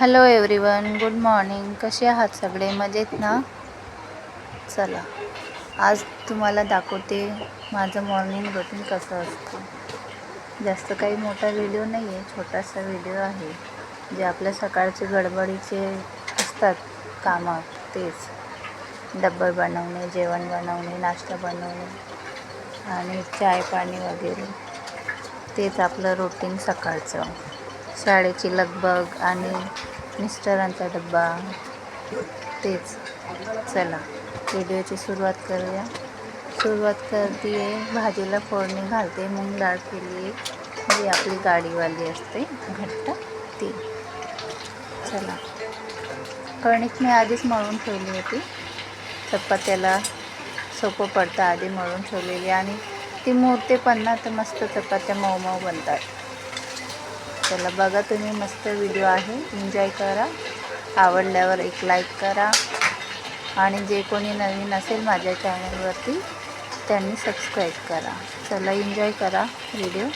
Hello everyone, good morning. कसे आहात सगळे? मजेत ना? चला, आज तुम्हाला दाखवते माझं मॉर्निंग रुटीन कसं असतं. जास्त काही मोठा व्हिडिओ नाही आहे, छोटासा व्हिडिओ आहे. जे आपल्या सकाळचे गडबडीचे असतात कामं, तेच डब्बा बनवणे, जेवण बनवणे, नाश्ता बनवणे आणि चाय पाणी वगैरे. तेच आपलं रुटीन सकाळचं. शाळेची लगबग आणि मिस्टरांचा डब्बा, तेच. चला, व्हिडिओची सुरुवात करूया. सुरुवात करते आहे, भाजीला फोडणी घालते. मूग डाळ केली आहे, जी आपली गाडीवाली असते घट्ट, ती. चला, कणिक मी आधीच मळून ठेवली होती. चपात्याला सोपं पडतं आधी मळून ठेवलेली, आणि ती मुरते पण ना, तर मस्त चपात्या मऊ मऊ बनतात. चला, बघा तुम्ही, मस्त व्हिडिओ आहे, एन्जॉय करा. आवडल्यावर एक लाईक करा, आणि जे कोणी नवीन असेल माझ्या चॅनलवरती त्यांनी सबस्क्राईब करा. चला, एन्जॉय करा व्हिडिओ.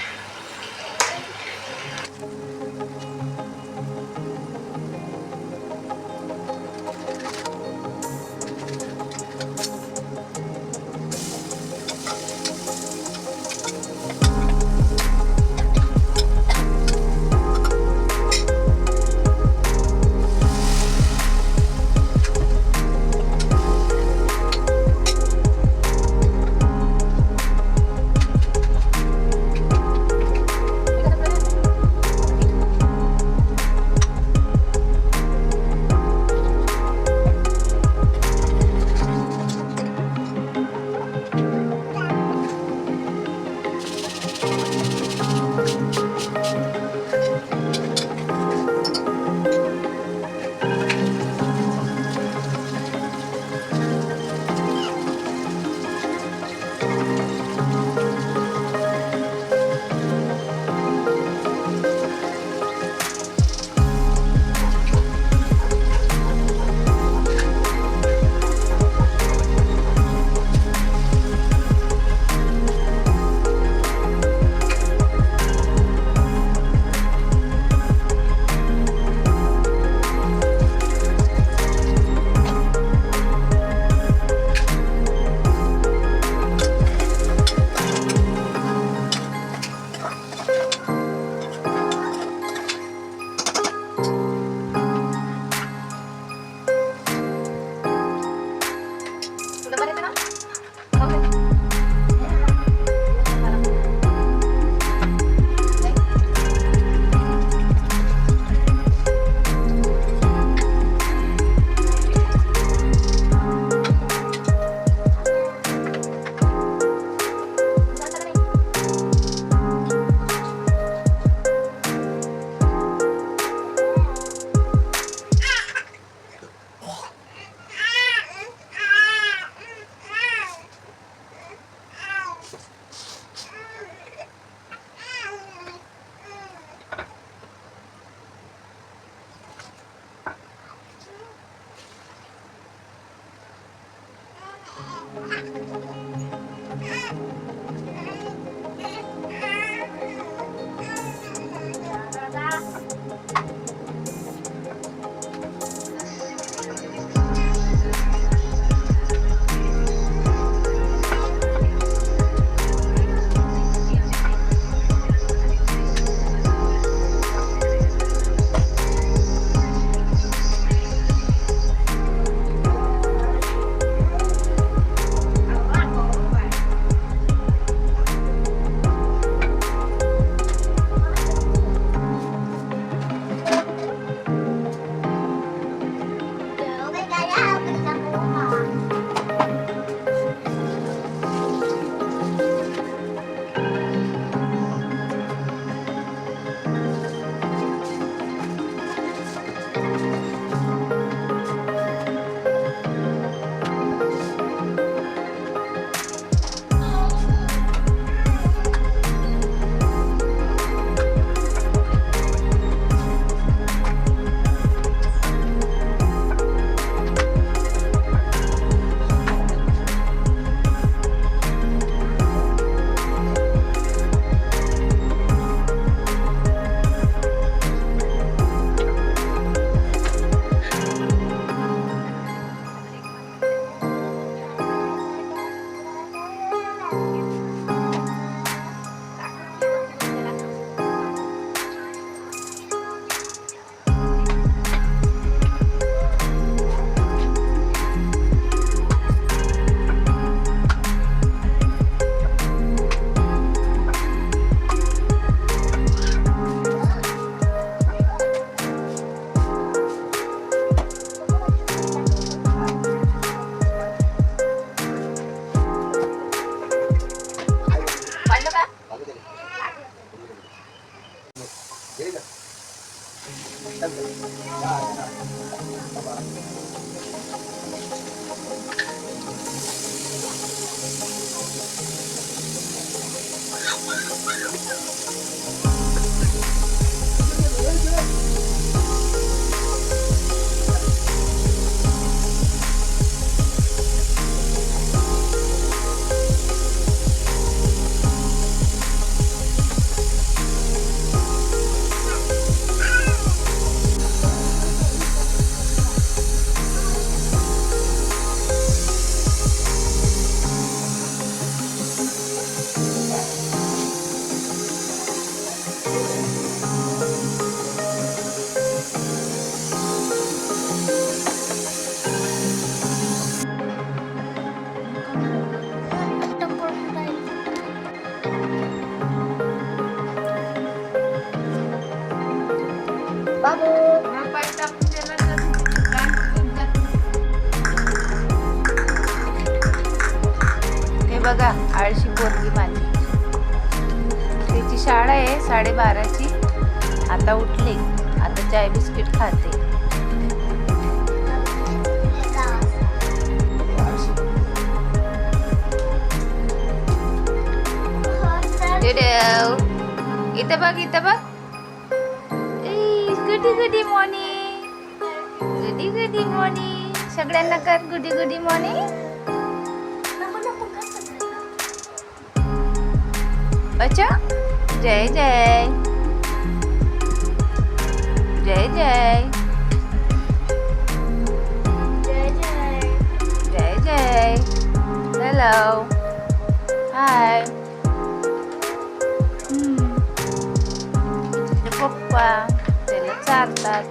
हे बघा आळशी पोरगी माझी. तिची शाळा आहे 12:30ची. आता उठली, आता चाय बिस्किट खाते. इथं बघ, इथं बघ. गुडी गुडी मॉर्निंग, गुडी गुडी मॉर्निंग. सगळ्यांना कर गुडी गुडी मॉर्निंग. अच्छा, जय जय जय जय जय जय. हेलो, हाय. पप्पा त्याला चारतात.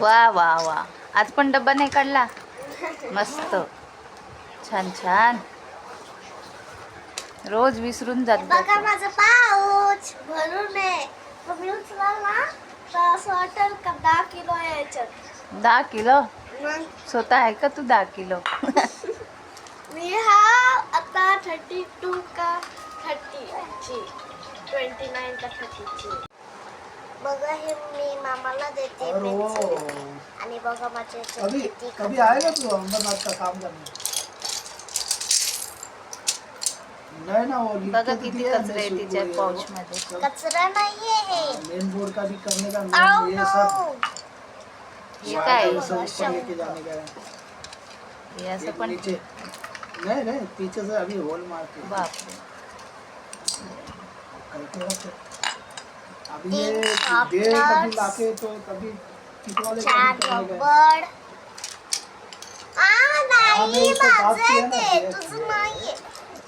वा वा वा, आज पण डब्बा नाही काढला. मस्त, छान छान. रोज विसरून जात. बघा माझं पाऊच भरून आहे. तुम्ही उचलाल ना तर असं वाटेल का 10 किलो आहे याच्यात. 10 किलो? स्वतः आहे का तू 10 किलो? मी हा आता 32 का 30ची 29 का 30ची. बघा हे मी मामाला देते पेन्सिल. आणि बघा माझे कभी आएगा तू अंबरनाथ का काम करने? नहीं ना, वो बघा किती कचरा आहे तिच्या पाउच मध्ये. कचरा नाहीये हे. मेन बोर्ड का भी करने का आओ ये नो. सब हे काय सब ऊपर लेके जाने का है. हे असं एक पण. नीचे नहीं नहीं, पीछे से अभी होल मार के बापरे. करके रखो. अभी ये डेढ़ कभी लाके तो कभी कितवाले चार करने का है. रबड़. नाही उसको बात माझे किया ना, ते ये तुझं नाहीये.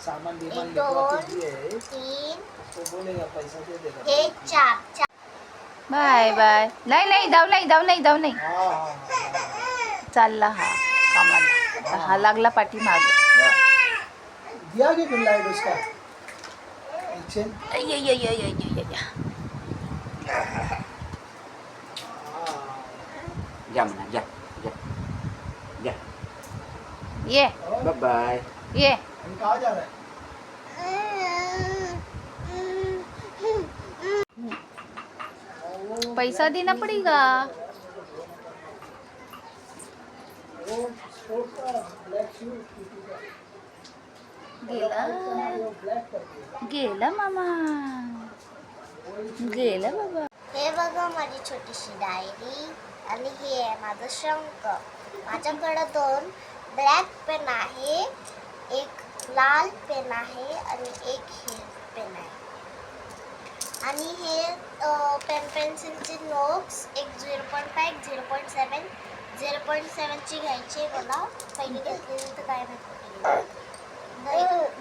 सामान बीमान 2 लिखवा के दिए है, 3 तो बोलेगा पैसा दे देगा. हे 4. Bye bye. नाही नाही, जाऊ नाही, जाऊ नाही, जाऊ नाही. हाँ हाँ चालला हा कामाला. आता हा लागला पाठीमाग. दिया कि बिल लाइट उसका पीछे. जा म्हणा, जा जा जा. ये बाय बाय. ये. हम कहाँ जा रहे हैं? पैसा देना पड़ेगा. वो स्पोर्ट्स का ब्लैक शूज गेला ब्लैक करके. गेला मामा, गेला बाबा. हे बघा माझी छोटीशी डायरी. आणि हे आहे माझं शंख. माझ्याकडे 2 ब्लॅक पेन आहे, एक लाल पेन आहे आणि एक हे पेन आहे. आणि हे पेन पेन्सिलचे नोट्स एक 0.5, 0.7, 0.7ची घ्यायची आहे मला. पहिली घेतलेली तर काय माहिती.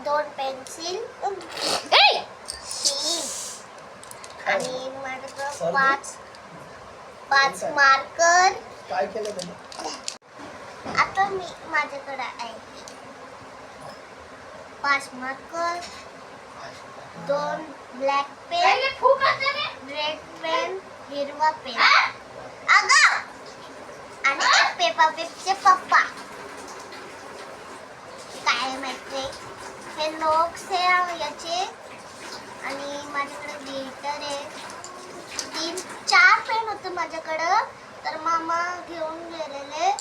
2 पेन्सिल, शीट आणि माझ्याकडं 5 मार्कर. काय केलं त्याने? आता माझ्याकडे आहे 5 marker, 2 black pen, red pen, हिरवा पेन अगं आणि एक पेपर पेपचे पप्पा. काय माहिती हे नोट्स आहे याचे आणि माझ्याकडे ग्लिटर आहे. 4 पेन होते माझ्याकडं तर मामा घेऊन गेलेले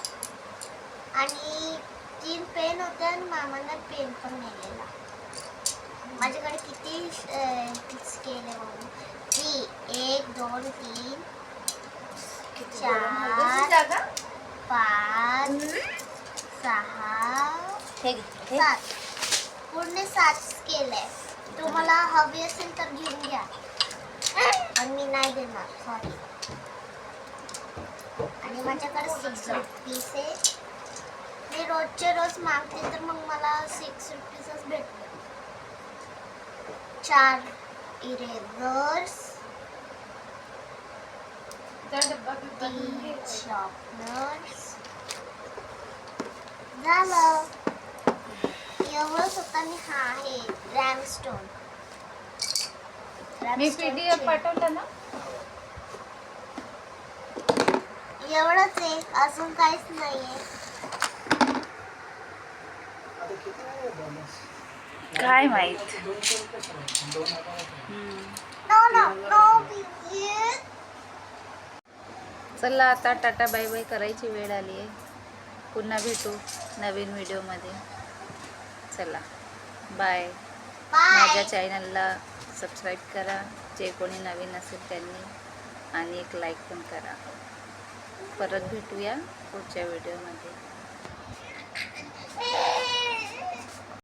आणि 3 पेन होते आणि मामाने पेन पण नेलेला. माझ्याकडे किती स्केल आहे म्हणून 1 2 3 4 5 6 7 पूर्ण 7 स्केल आहे. तुम्हाला हवी असेल तर घेऊन घ्या आणि मी नाही देणार सॉरी. आणि माझ्याकडे 6 रुपीज आहे. मी रोजचे रोज मागते तर मग मला 6 रुपीजच भेटले. 4 इरेझर्स, 3 शॉर्पनर्स झालं. एवढंच होतं आणि हा आहे रॅमस्टोन. मी PDF पाठवला ना. एवढंच आहे अजून काहीच नाहीये. आता किती आहे bonus? काय माहित. 200 रुपये सर. 2 हजार. No please. चला आता टाटा बाय बाय करायची वेळ आली आहे. पुन्हा भेटू नवीन व्हिडिओमध्ये. चला बाय. माझ्या बाय. चॅनलला सबस्क्राईब करा जे कोणी नवीन असेल त्यांनी आणि एक लाईक पण करा. परत भेटूया पुढच्या व्हिडिओमध्ये.